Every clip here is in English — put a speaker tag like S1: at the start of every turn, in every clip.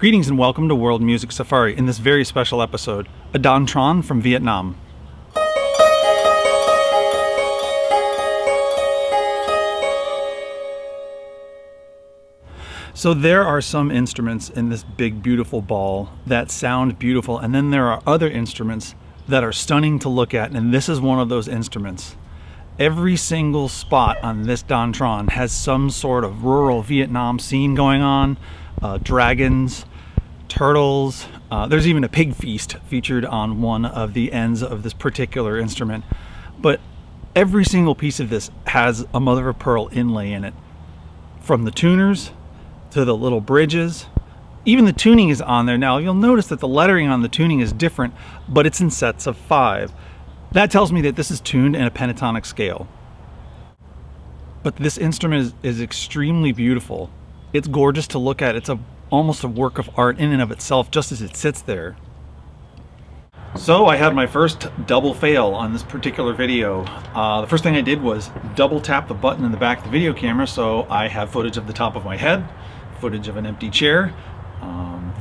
S1: Greetings and welcome to World Music Safari. In this very special episode, a Dan Tranh from Vietnam. So there are some instruments in this big beautiful ball that sound beautiful, and then there are other instruments that are stunning to look at, and this is one of those instruments. Every single spot on this Dan Tranh has some sort of rural Vietnam scene going on. Dragons, turtles, there's even a pig feast featured on one of the ends of this particular instrument. But every single piece of this has a mother of pearl inlay in it. From the tuners to the little bridges, even the tuning is on there. Now you'll notice that the lettering on the tuning is different, but it's in sets of 5. That tells me that this is tuned in a pentatonic scale. But this instrument is extremely beautiful. It's gorgeous to look at. It's almost a work of art in and of itself, just as it sits there. So I had my first double fail on this particular video. The first thing I did was double tap the button in the back of the video camera, so I have footage of the top of my head, footage of an empty chair,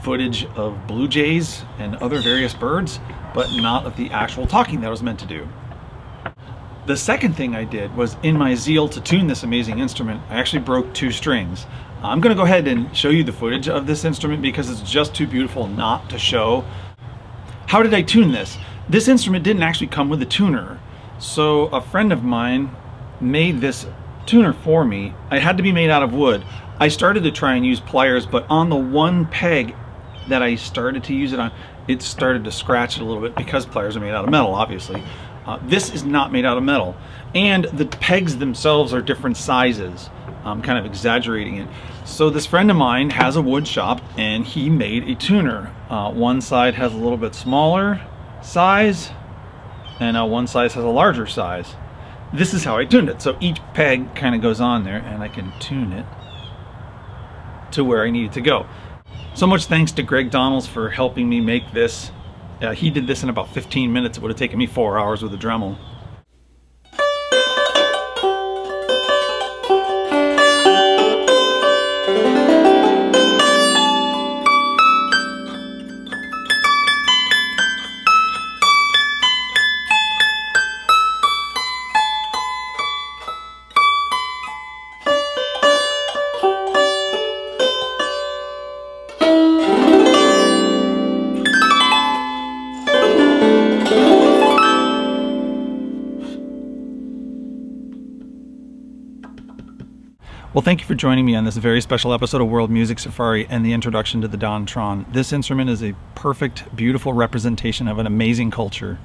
S1: footage of blue jays and other various birds, but not of the actual talking that I was meant to do. The second thing I did was, in my zeal to tune this amazing instrument, I actually broke 2 strings. I'm going to go ahead and show you the footage of this instrument because it's just too beautiful not to show. How did I tune this? This instrument didn't actually come with a tuner. So a friend of mine made this tuner for me. It had to be made out of wood. I started to try and use pliers, but on the one peg that I started to use it on, it started to scratch it a little bit because pliers are made out of metal, obviously. This is not made out of metal. And the pegs themselves are different sizes. I'm kind of exaggerating it. So this friend of mine has a wood shop and he made a tuner. One side has a little bit smaller size and one side has a larger size. This is how I tuned it. So each peg kind of goes on there and I can tune it to where I need it to go. So much thanks to Greg Donalds for helping me make this. He did this in about 15 minutes. It would have taken me 4 hours with a Dremel. Well, thank you for joining me on this very special episode of World Music Safari and the introduction to the Dan Tranh. This instrument is a perfect, beautiful representation of an amazing culture.